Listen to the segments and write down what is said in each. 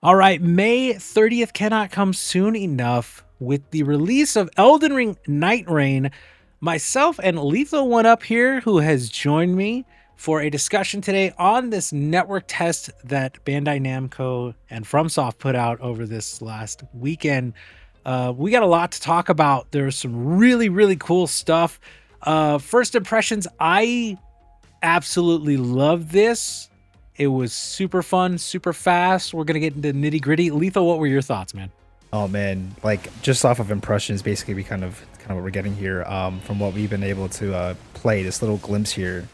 All right, May 30th cannot come soon enough with the release of Elden Ring Nightreign. Myself and Lethal One Up here, who has joined me for a discussion today on this network test that Bandai Namco and FromSoft put out over this last weekend. We got a lot to talk about. There's some really, really cool stuff. First impressions, I absolutely love this. It was super fun, super fast. We're gonna get into nitty gritty. Lethal, what were your thoughts, man? Oh man, like just off of impressions, basically we kind of what we're getting here. From what we've been able to play, this little glimpse here.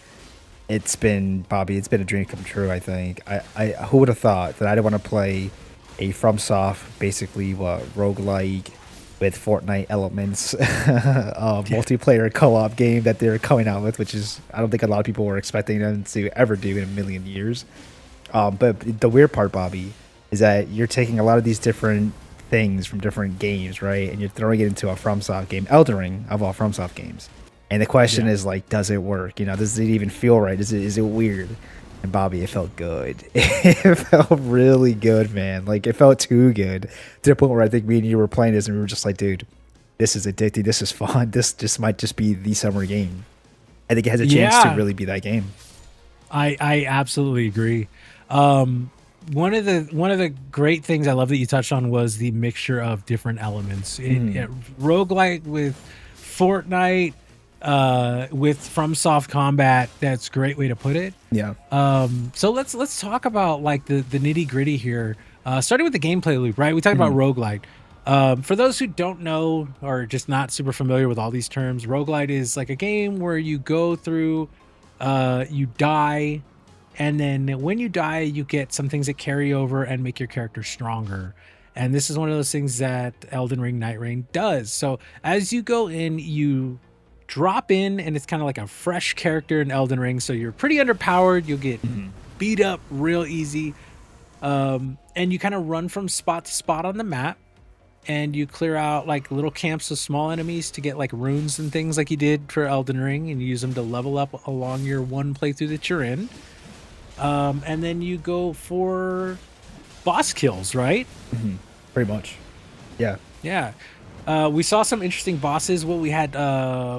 It's been Bobby. It's been a dream come true. I think. I who would have thought that I'd want to play a FromSoft, basically what roguelike with Fortnite elements, multiplayer co-op game that they're coming out with, which is I don't think a lot of people were expecting them to ever do in a million years. But the weird part, Bobby, is that you're taking a lot of these different things from different games, right? And you're throwing it into a FromSoft game, Elden Ring of all FromSoft games. And the question is like, does it work? You know, does it even feel right? Is it weird? And Bobby, it felt good. It felt really good, man. Like it felt too good to the point where I think me and you were playing this and we were just like, dude, this is addicting. This is fun. This just might just be the summer game. I think it has a chance to really be that game. I absolutely agree. One of the great things I love that you touched on was the mixture of different elements. Roguelike with Fortnite, with FromSoft combat. That's a great way to put it. Yeah. So let's talk about like the nitty gritty here. Starting with the gameplay loop, right? We talked about roguelike. For those who don't know or just not super familiar with all these terms, roguelite is like a game where you go through, you die, and then when you die, you get some things that carry over and make your character stronger. And this is one of those things that Elden Ring Nightreign does. So as you go in, you drop in, and it's kind of like a fresh character in Elden Ring. So you're pretty underpowered. You'll get beat up real easy. And you kind of run from spot to spot on the map. And you clear out like little camps of small enemies to get like runes and things like you did for Elden Ring, and you use them to level up along your one playthrough that you're in. And then you go for boss kills, right? Pretty much. Yeah. Yeah. We saw some interesting bosses. Well, we had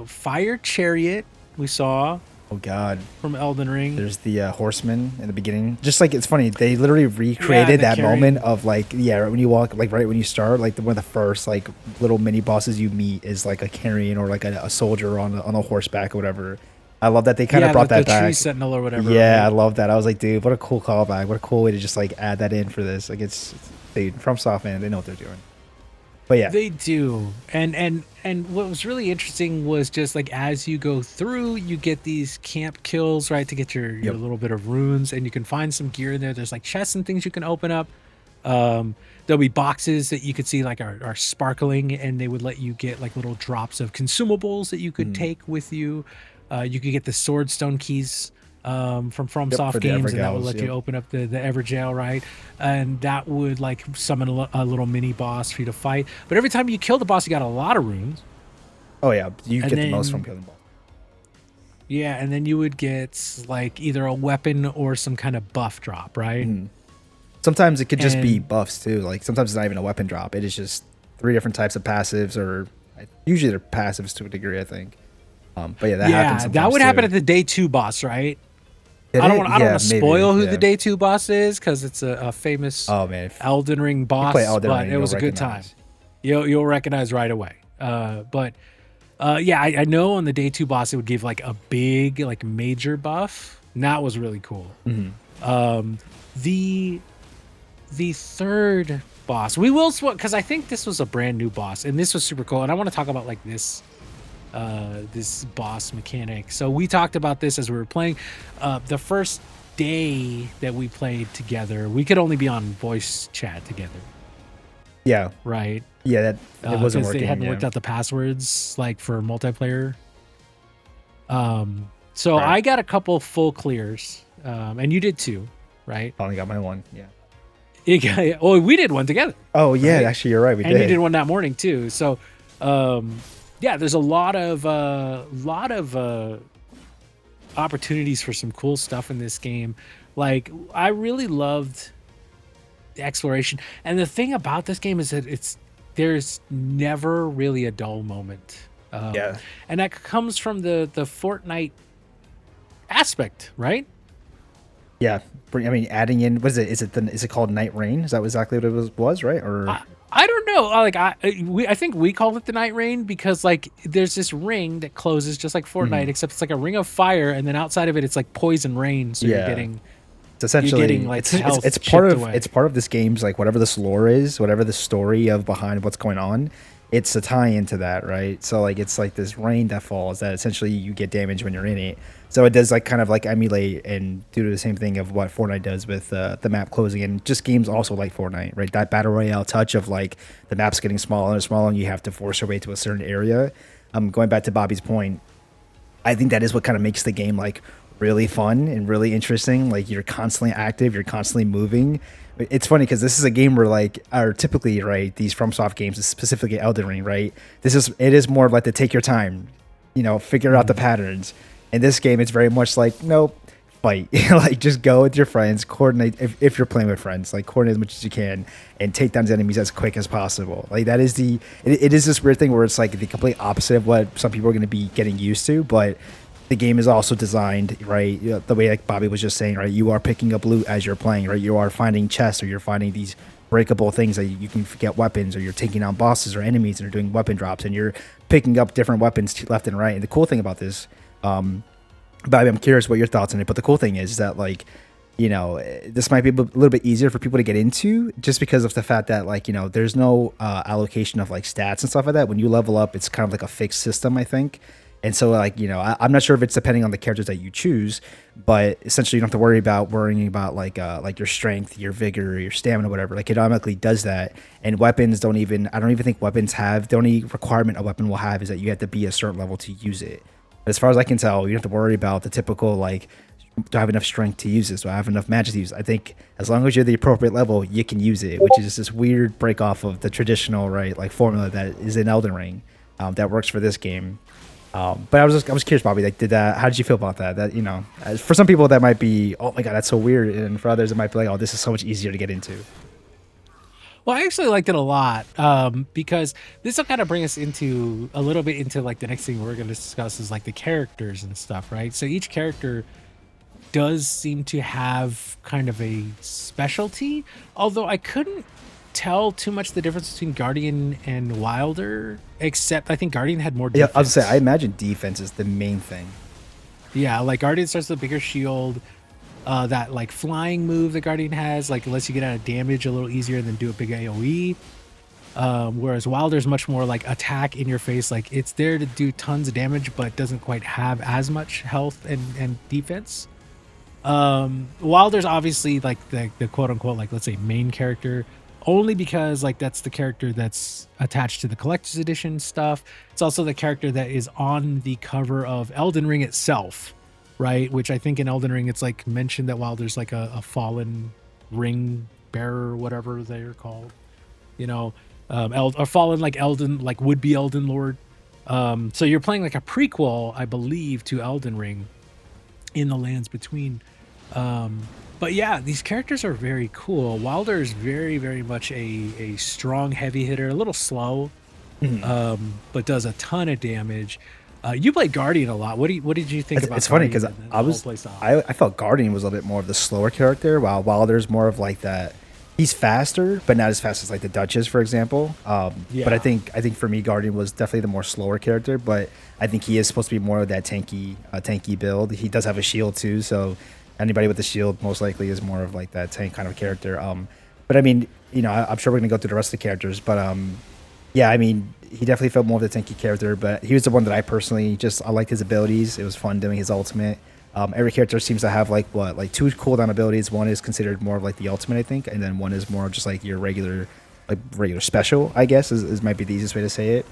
Fire Chariot, we saw Oh God. from Elden Ring. There's the horseman in the beginning. Just like it's funny, they literally recreated that moment of like, yeah, when you walk, like right when you start, like one of the first like little mini bosses you meet is like a carrion or like a soldier on a horseback or whatever. I love that they kind of brought that the back. tree sentinel or whatever. Yeah, right? I love that. I was like, dude, what a cool callback. What a cool way to just like add that in for this. Like it's dude, FromSoft, man, they know what they're doing. But yeah. They do. And what was really interesting was just like as you go through, you get these camp kills, right, to get your little bit of runes, and you can find some gear in there. There's like chests and things you can open up. There'll be boxes that you could see like are sparkling, and they would let you get like little drops of consumables that you could take with you. You could get the swordstone keys from FromSoft games, and that would let you open up the Everjail, right? And that would like summon a little mini boss for you to fight. But every time you kill the boss, you got a lot of runes. Oh yeah, you get the most from killing boss. Yeah, and then you would get like either a weapon or some kind of buff drop, right? Sometimes it could just be buffs too. Like sometimes it's not even a weapon drop. It is just 3 different types of passives, or usually they're passives to a degree, I think. But yeah, that happens sometimes that would happen too. at the day 2 boss, right? Did I don't it? want to spoil who yeah. the day 2 boss is because it's a famous Elden Ring boss, play Elden but Ring, it was a good time. You'll recognize right away. I know on the day 2 boss it would give like a big like major buff. And that was really cool. The third boss we will because I think this was a brand new boss, and this was super cool. And I want to talk about like this boss mechanic. So we talked about this as we were playing. The first day that we played together, we could only be on voice chat together. Yeah. Right. Yeah, that it wasn't working. They hadn't worked out the passwords like for multiplayer. So I got a couple full clears, and you did too, right? Only got my one. Yeah. We did one together. Oh yeah, right? Actually, you're right. We did. And you did one that morning too. So, there's a lot of opportunities for some cool stuff in this game. Like I really loved exploration. And the thing about this game is that there's never really a dull moment. Yeah. And that comes from the Fortnite aspect, right? Yeah. I mean, adding in, what is it? Is it called Night Rain? Is that exactly what it was, right? Or I don't know. Like I think we call it the Night Rain because like there's this ring that closes just like Fortnite, Mhm. except it's like a ring of fire, and then outside of it, it's like poison rain. So Yeah. It's you're getting essentially like health it's part chipped of away. this game's like whatever this lore is, whatever the story of behind what's going on. It's a tie into that, right? So like it's like this rain that falls that essentially you get damage when you're in it. So it does like kind of like emulate and do the same thing of what Fortnite does with the map closing, and just games also like Fortnite, right? That battle royale touch of like the map's getting smaller and smaller, and you have to force your way to a certain area. Going back to Bobby's point, I think that is what kind of makes the game like really fun and really interesting. Like you're constantly active, you're constantly moving. It's funny because this is a game where like are typically right these FromSoft games, specifically Elden Ring, right? It is more of like to take your time, figure out the patterns. In this game, it's very much like nope, fight. Like just go with your friends, coordinate if you're playing with friends, like coordinate as much as you can and take down enemies as quick as possible. Like that is it is this weird thing where it's like the complete opposite of what some people are going to be getting used to, but the game is also designed right the way like Bobby was just saying, right? You are picking up loot as you're playing, right? You are finding chests, or you're finding these breakable things that you can get weapons, or you're taking down bosses or enemies and are doing weapon drops, and you're picking up different weapons left and right. And the cool thing about this, Bobby, I'm curious what your thoughts on it, but the cool thing is that like this might be a little bit easier for people to get into just because of the fact that like there's no allocation of like stats and stuff like that. When you level up, it's kind of like a fixed system, I think. And so like I'm not sure if it's depending on the characters that you choose, but essentially you don't have to worrying about like your strength, your vigor, your stamina, whatever. Like it automatically does that. And weapons I don't even think weapons have, the only requirement a weapon will have is that you have to be a certain level to use it. But as far as I can tell, you don't have to worry about the typical like, do I have enough strength to use this? Do I have enough magic to use? I think as long as you're the appropriate level, you can use it, which is this weird break off of the traditional right like formula that is in Elden Ring, that works for this game. But I was curious, Bobby. Like, how did you feel about that? That for some people that might be, oh my god, that's so weird, and for others it might be like, oh, this is so much easier to get into. Well, I actually liked it a lot because this will kind of bring us into a little bit into like the next thing we're going to discuss is like the characters and stuff, right? So each character does seem to have kind of a specialty, although I couldn't tell too much the difference between Guardian and Wilder, except I think Guardian had more Yeah, defense. I was say I imagine defense is the main thing. Yeah, like Guardian starts with a bigger shield. That like flying move that Guardian has, like lets you get out of damage a little easier than do a big AoE. Whereas Wilder's much more like attack in your face, like it's there to do tons of damage, but doesn't quite have as much health and defense. Wilder's obviously like the quote unquote like let's say main character, only because like that's the character that's attached to the collector's edition stuff. It's also the character that is on the cover of Elden Ring itself, right? Which I think in Elden Ring it's like mentioned that Wilder's like a fallen ring bearer, whatever they're called, a fallen like Elden, like would be Elden Lord. So you're playing like a prequel, I believe, to Elden Ring in the lands between. But yeah, these characters are very cool. Wilder is very, very much a strong heavy hitter, a little slow, but does a ton of damage. You play Guardian a lot. What did you think about? It's funny Guardian because and the whole play style? I felt Guardian was a little bit more of the slower character, while Wilder's more of like that. He's faster, but not as fast as like the Duchess, for example. But I Yeah. think for me, Guardian was definitely the more slower character. But I think he is supposed to be more of that tanky build. He does have a shield too, so anybody with the shield most likely is more of like that tank kind of character. But I mean, I'm sure we're gonna go through the rest of the characters, but yeah, I mean, he definitely felt more of the tanky character. But he was the one that I personally I liked his abilities. It was fun doing his ultimate. Every character seems to have like two cooldown abilities. One is considered more of like the ultimate, I think, and then one is more of just like your regular special, I guess is might be the easiest way to say it.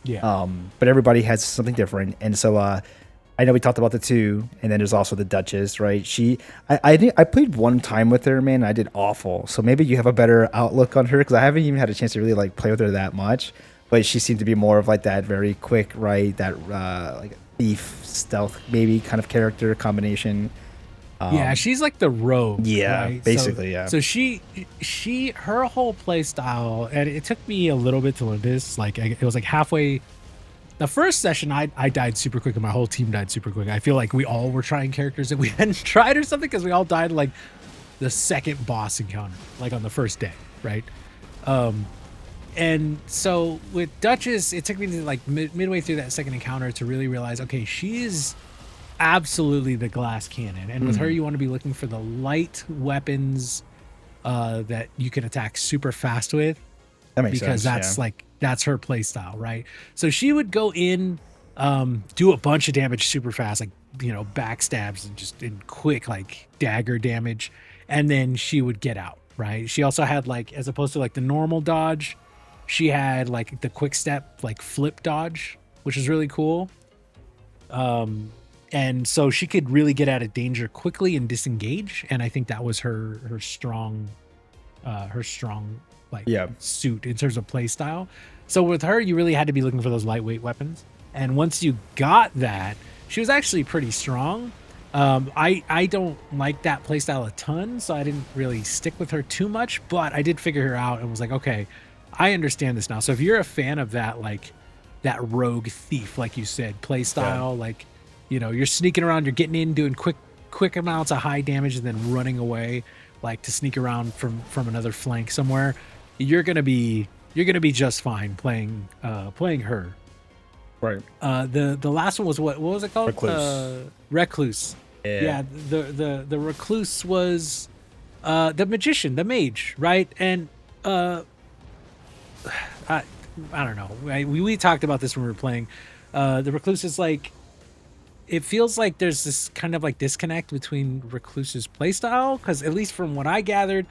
Yeah. But everybody has something different, and so I know we talked about the two, and then there's also the Duchess, right? I played one time with her, man. And I did awful. So maybe you have a better outlook on her because I haven't even had a chance to really like play with her that much. But she seemed to be more of like that very quick, right? That like thief stealth maybe kind of character combination. Yeah, she's like the rogue. Yeah, right? basically, yeah. So her whole play style, and it took me a little bit to learn this. Like it was like halfway. The first session, I died super quick, and my whole team died super quick. I feel like we all were trying characters that we hadn't tried or something, because we all died like the second boss encounter, like on the first day, right? And so with Duchess, it took me to like midway through that second encounter to really realize, okay, she is absolutely the glass cannon, and with her you want to be looking for the light weapons that you can attack super fast with, That makes because sense. that's like that's her play style, right? So she would go in, do a bunch of damage super fast, like, you know, backstabs and just in quick like dagger damage, and then she would get out, right? She also had, like, as opposed to like the normal dodge, she had like the quick step like flip dodge, which is really cool. And so she could really get out of danger quickly and disengage, and I think that was her strong like suit in terms of play style. So with her, you really had to be looking for those lightweight weapons, and once you got that, she was actually pretty strong. I don't like that playstyle a ton, so I didn't really stick with her too much, but I did figure her out and was like, okay, I understand this now. So if you're a fan of that, like that rogue thief, like you said, playstyle, like, you know, you're sneaking around, you're getting in, doing quick amounts of high damage, and then running away, like to sneak around from another flank somewhere, you're gonna be just fine playing her. Right. The last one was what was it called? Recluse. Recluse. Yeah. The recluse was the magician, the mage, right? And I don't know. We talked about this when we were playing. The recluse is like, it feels like there's this kind of like disconnect between Recluse's playstyle, because at least from what I gathered,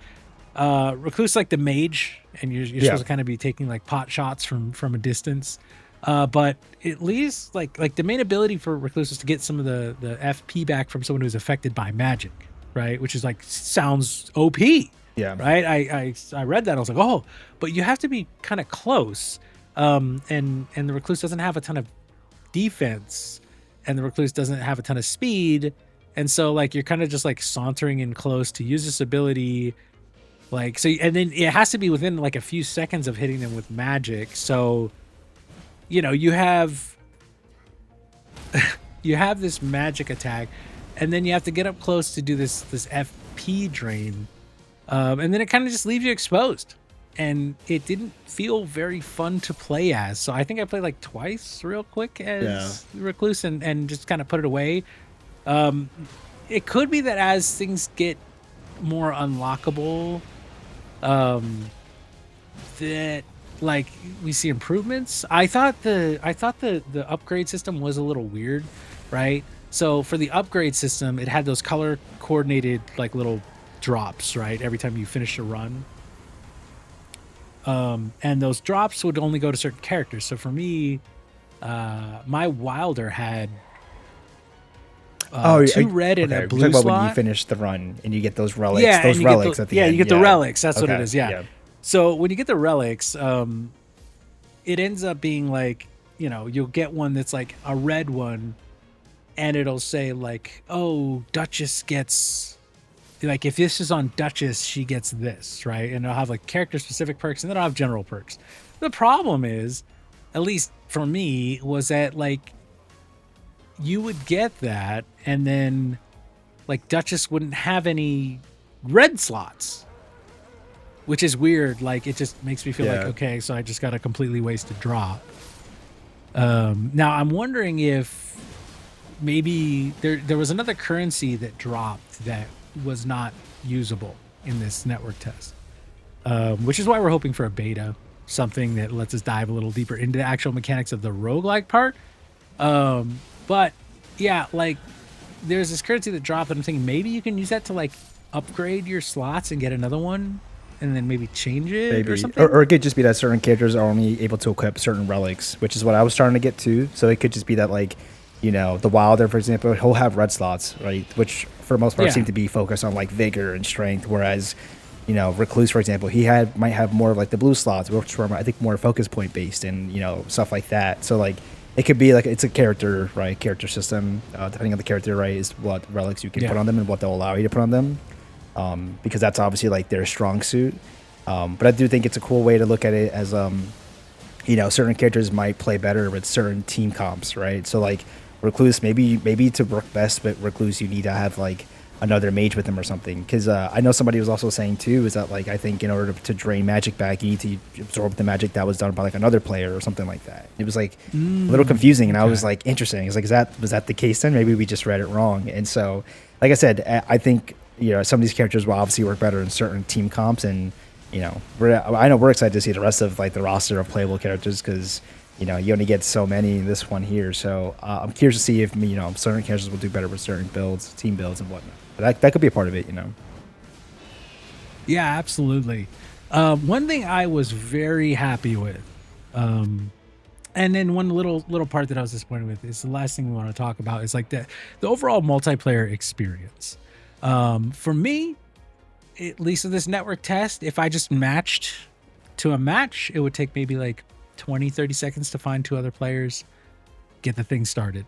Recluse like the mage, and you're supposed to kind of be taking like pot shots from a distance. But at least like the main ability for Recluse is to get some of the FP back from someone who's affected by magic, right? Which is like, sounds OP. Yeah. Right. I read that. I was like, oh, but you have to be kind of close. And the Recluse doesn't have a ton of defense, and the Recluse doesn't have a ton of speed. And so like, you're kind of just like sauntering in close to use this ability. Like, so, and then it has to be within like a few seconds of hitting them with magic. So, you know, you have this magic attack, and then you have to get up close to do this FP drain. And then it kind of just leaves you exposed, and it didn't feel very fun to play as. So I think I played like twice real quick as Recluse, and just kind of put it away. It could be that as things get more unlockable, that like we see improvements. I thought the upgrade system was a little weird, right? So for the upgrade system, it had those color coordinated like little drops, right, every time you finish a run. And those drops would only go to certain characters. So for me, my Wilder had two red and a blue slot. When you finish the run and you get those relics, yeah, those relics at the end. you get the relics. That's what it is. Yeah. So when you get the relics, it ends up being like, you know, you'll get one that's like a red one, and it'll say like, oh, Duchess gets, like, if this is on Duchess, she gets this, right? And it'll have like character specific perks, and then it'll have general perks. The problem is, at least for me, was that like you would get that, and then like Duchess wouldn't have any red slots, which is weird. Like, it just makes me feel like, okay, so I just got a completely wasted drop. Now I'm wondering if maybe there was another currency that dropped that was not usable in this network test, which is why we're hoping for a beta, something that lets us dive a little deeper into the actual mechanics of the roguelike part. But yeah, like there's this currency that dropped, and I'm thinking maybe you can use that to like upgrade your slots and get another one, and then maybe change it or something. Or it could just be that certain characters are only able to equip certain relics, which is what I was starting to get to. So it could just be that, like, you know, the Wilder, for example, he'll have red slots, right? Which for the most part seem to be focused on like vigor and strength, whereas, you know, Recluse, for example, might have more of like the blue slots, which were, I think, more focus point based and, you know, stuff like that. So like it could be like it's a character, right? Character system. Depending on the character, right, is what relics you can put Yeah. on them and what they'll allow you to put on them. Because that's obviously like their strong suit. But I do think it's a cool way to look at it as certain characters might play better with certain team comps, right? So like Recluse, maybe to work best, but Recluse you need to have like another mage with him or something. Because I know somebody was also saying too is that like I think in order to drain magic back, you need to absorb the magic that was done by like another player or something like that. It was like a little confusing, and I was like, interesting. It's like, was that the case then? Maybe we just read it wrong. And so, like I said, I think some of these characters will obviously work better in certain team comps, and I know we're excited to see the rest of like the roster of playable characters because you only get so many in this one here. So I'm curious to see if certain characters will do better with certain builds, team builds, and whatnot. But that could be a part of it. Yeah, absolutely. One thing I was very happy with, and then one little part that I was disappointed with is the last thing we want to talk about is like the overall multiplayer experience. For me, at least in this network test, if I just matched to a match, it would take maybe like 20-30 seconds to find two other players, get the thing started.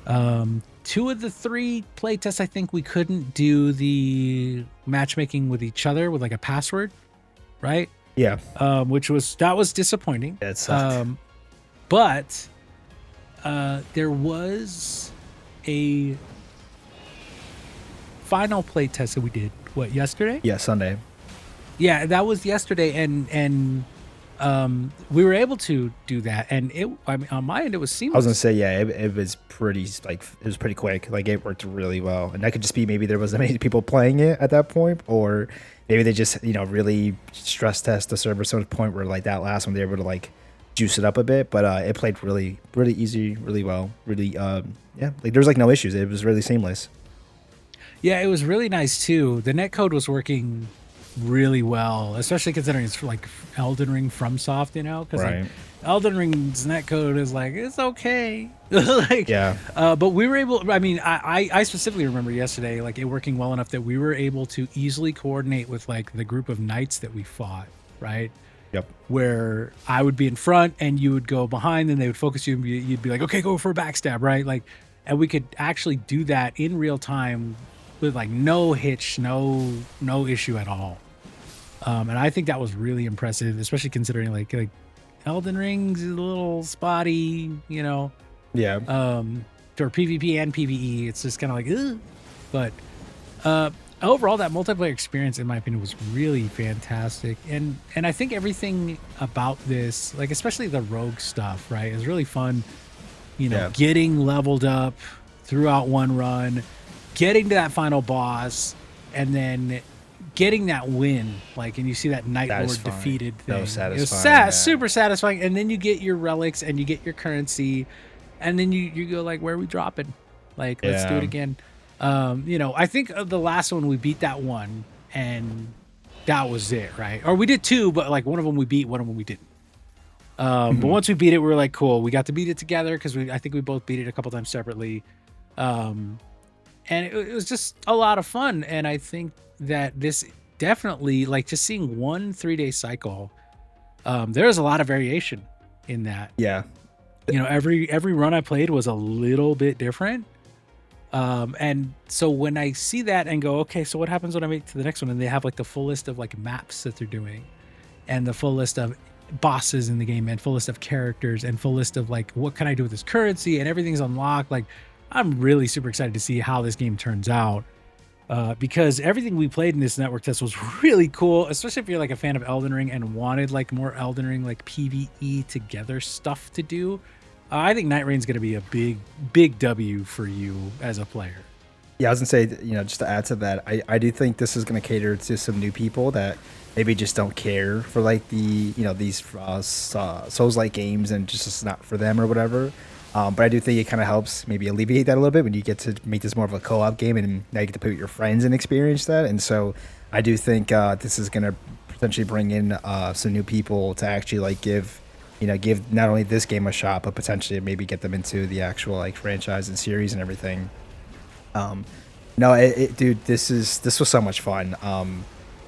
2 of the 3 play tests, I think we couldn't do the matchmaking with each other with like a password, right? Yeah. Which was disappointing. It sucked. But there was a final play test that we did. What, yesterday? Yeah, Sunday. Yeah, that was yesterday, and we were able to do that, and on my end it was seamless. I was gonna say, yeah, it was pretty quick. Like it worked really well, and that could just be maybe there wasn't many people playing it at that point, or maybe they just really stress test the server to the point where like that last one they were able to like juice it up a bit. But it played really easy, really well, really yeah. Like there was like no issues. It was really seamless. Yeah, it was really nice too. The netcode was working really well, especially considering it's like Elden Ring FromSoft, because Right. like Elden Ring's netcode is like it's okay. Like, Yeah. but we were able. I mean, I specifically remember yesterday like it working well enough that we were able to easily coordinate with like the group of knights that we fought, right? Yep. Where I would be in front and you would go behind, and they would focus you, and you'd be like, okay, go for a backstab, right? Like, and we could actually do that in real time with like no hitch, no issue at all. And I think that was really impressive, especially considering like Elden Ring's a little spotty, Yeah. for PvP and PvE. It's just kind of like, ugh. But overall, that multiplayer experience, in my opinion, was really fantastic. And I think everything about this, like especially the rogue stuff, right, is really fun. Yeah. Getting leveled up throughout one run, getting to that final boss, and then getting that win, like, and you see that Night Lord defeated thing. That was satisfying. It was super satisfying. And then you get your relics and you get your currency, and then you go like, where are we dropping? Like, let's do it again. I think the last one we beat that one, and that was it, right? Or we did 2, but like one of them we beat, one of them we didn't. But once we beat it, we were like, cool. We got to beat it together because I think we both beat it a couple times separately. And it was just a lot of fun. And I think that this definitely, like, just seeing one 3-day cycle, there's a lot of variation in that. Yeah. Every run I played was a little bit different. And so when I see that and go, okay, so what happens when I make to the next one? And they have like the full list of like maps that they're doing, and the full list of bosses in the game, and full list of characters, and full list of like, what can I do with this currency, and everything's unlocked. Like, I'm really super excited to see how this game turns out. Because everything we played in this network test was really cool, especially if you're like a fan of Elden Ring and wanted like more Elden Ring like PvE together stuff to do. I think Nightreign's going to be a big W for you as a player. Yeah, I was gonna say, just to add to that, I do think this is gonna cater to some new people that maybe just don't care for like the these Souls-like games, and just it's not for them or whatever. But I do think it kind of helps maybe alleviate that a little bit when you get to make this more of a co-op game, and now you get to put your friends and experience that. And so I do think this is gonna potentially bring in some new people to actually like give not only this game a shot, but potentially maybe get them into the actual like franchise and series and everything. No, dude, this was so much fun.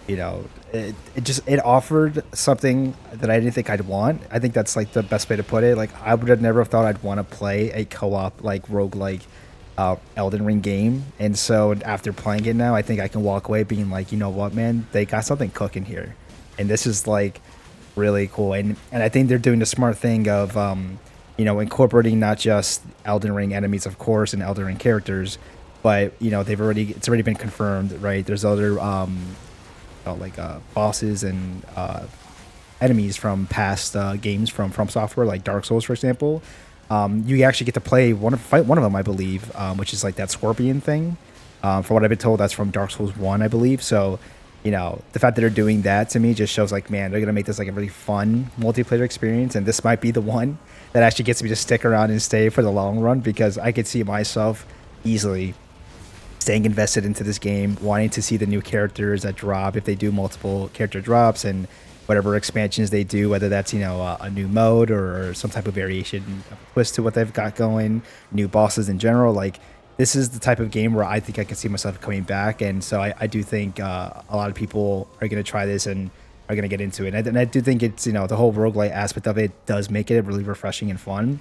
you know, it offered something that I didn't think I'd want. I think that's like the best way to put it. Like I would have never thought I'd want to play a co-op like roguelike Elden Ring game. And so after playing it now, I think I can walk away being like, you know what, man, they got something cooking here. And this is like really cool. And I think they're doing the smart thing of you know, incorporating not just Elden Ring enemies, of course, and Elden Ring characters, but you know, it's already been confirmed, right? There's other like bosses and enemies from past games from FromSoftware, like Dark Souls, for example. You actually get to fight one of them, I believe, which is like that scorpion thing. From what I've been told, that's from Dark Souls 1, I believe. So, you know, the fact that they're doing that to me just shows like, man, they're gonna make this like a really fun multiplayer experience, and this might be the one that actually gets me to stick around and stay for the long run, because I could see myself easily staying invested into this game, wanting to see the new characters that drop if they do multiple character drops, and whatever expansions they do, whether that's, you know, a new mode or some type of variation of twist to what they've got going, new bosses in general. Like, this is the type of game where I think I can see myself coming back, and so I do think a lot of people are going to try this and are going to get into it. And I do think it's, you know, the whole roguelite aspect of it does make it really refreshing and fun.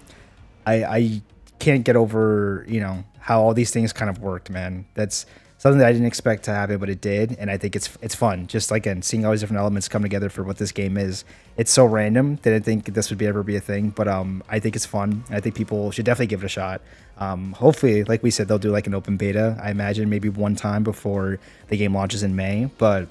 I can't get over, you know, how all these things kind of worked, man. That's something that I didn't expect to happen, but it did, and I think it's fun. Just like, again, seeing all these different elements come together for what this game is. It's so random. Didn't think this would ever be a thing, but I think it's fun. I think people should definitely give it a shot. Hopefully, like we said, they'll do like an open beta. I imagine maybe one time before the game launches in May. But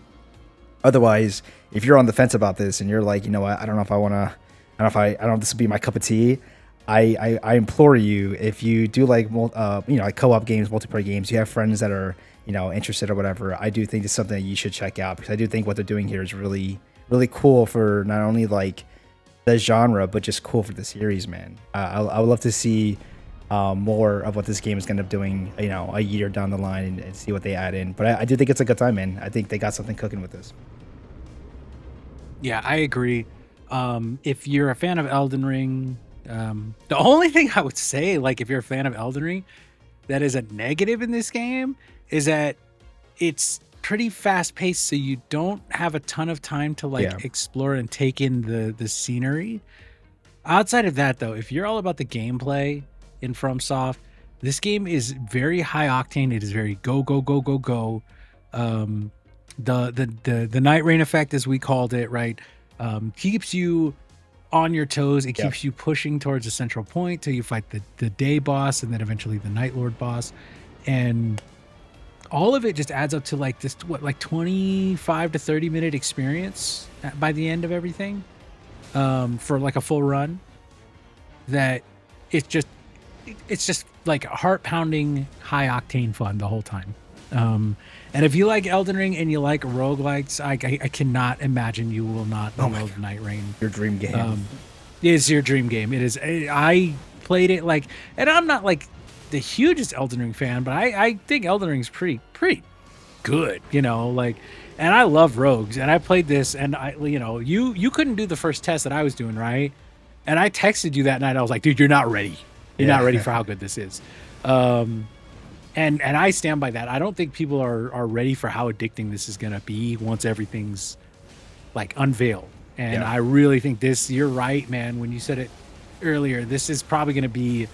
otherwise, if you're on the fence about this and you're like, you know what, I don't know if I want to, I don't know if this would be my cup of tea. I implore you, if you do like, you know, like co-op games, multiplayer games, you have friends that are, you know, interested or whatever, I do think it's something that you should check out, because I do think what they're doing here is really, really cool for not only like the genre, but just cool for the series, man. I would love to see more of what this game is going to be doing, you know, a year down the line, and see what they add in. But I do think it's a good time, man. I think they got something cooking with this. Yeah, I agree. If you're a fan of Elden Ring, the only thing I would say, like, if you're a fan of Elden Ring, that is a negative in this game, is that it's pretty fast paced, so you don't have a ton of time to like explore and take in the scenery. Outside of that, though, if you're all about the gameplay in FromSoft, this game is very high octane. It is very go go go go go. The night rain effect, as we called it, right, keeps you on your toes. It keeps you pushing towards a central point till you fight the day boss, and then eventually the night lord boss, and all of it just adds up to like this, what, like 25 to 30 minute experience by the end of everything, for like a full run. That it's just like heart pounding, high octane fun the whole time. And if you like Elden Ring and you like roguelikes, I cannot imagine you will not love Nightreign. Your dream game. It's your dream game. It is. I played it like, and I'm not like the hugest Elden Ring fan, but I think Elden Ring's pretty good, you know, like, and I love rogues, and I played this, and you know, you couldn't do the first test that I was doing, right? And I texted you that night. I was like, dude, you're not ready. You're not ready for how good this is. And I stand by that. I don't think people are ready for how addicting this is going to be once everything's like unveiled. And I really think this, you're right, man. When you said it earlier, this is probably going to be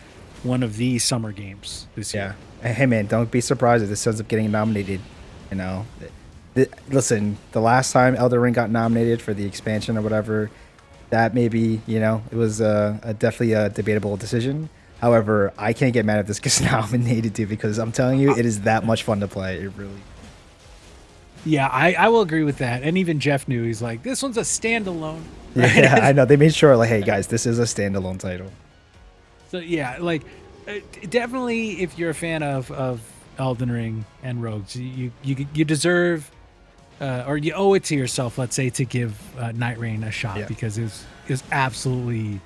one of the summer games this year. Hey, man, don't be surprised if this ends up getting nominated. You know, listen, the last time Elden Ring got nominated for the expansion or whatever, that maybe, you know, it was definitely a debatable decision. However, I can't get mad if this gets nominated too, because I'm telling you, it is that much fun to play. It really. Yeah, I will agree with that. And even Jeff knew, he's like, this one's a standalone. Right? Yeah, I know. They made sure, like, hey guys, this is a standalone title. So yeah, like, definitely, if you're a fan of Elden Ring and Rogues, you deserve, or you owe it to yourself, let's say, to give Nightreign a shot, because it was absolutely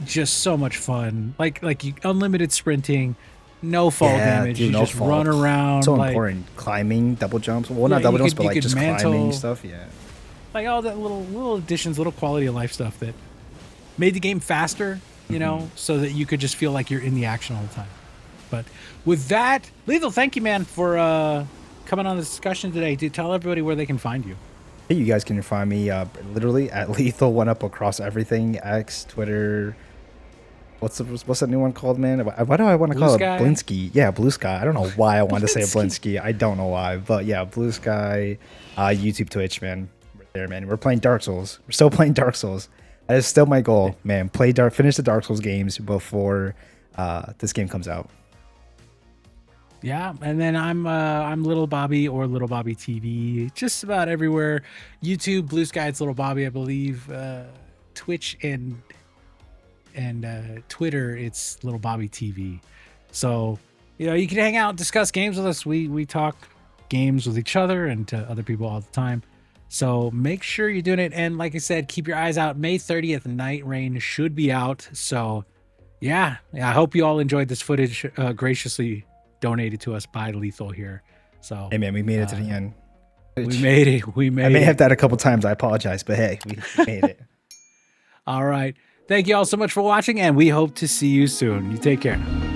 just so much fun. Like you, unlimited sprinting, no fall damage. Dude, you just run around. So like, important. Climbing, double jumps. Well, not double jumps, but like just climbing stuff. Yeah. Like all that little additions, little quality of life stuff that made the game faster, you know, so that you could just feel like you're in the action all the time. But with that, Lethal, thank you, man, for coming on the discussion today. To tell everybody where they can find you. Hey, you guys can find me literally at Lethal One Up across everything: X, Twitter. What's that new one called, man? Why do I want to Blue call it Sky. Blinsky? Yeah, Blue Sky. I don't know why I wanted to say Blinsky. Blinsky. I don't know why, but yeah, Blue Sky, YouTube, Twitch, man. We're there, man. We're playing Dark Souls. We're still playing Dark Souls. That is still my goal, man. Finish the Dark Souls games before this game comes out. Yeah, and then I'm LittleBobby or LittleBobby TV, just about everywhere. YouTube, Blue Sky, it's LittleBobby, I believe. Twitch and Twitter, it's LittleBobby TV. So you can hang out, discuss games with us. We talk games with each other and to other people all the time. So make sure you're doing it. And like I said, keep your eyes out. May 30th, Nightreign should be out. So yeah, I hope you all enjoyed this footage, graciously donated to us by Lethal here. So Hey, man, we made it to the end. we made it. I may have that a couple times. I apologize, but hey, we made it. All right. Thank you all so much for watching, and we hope to see you soon. You take care now.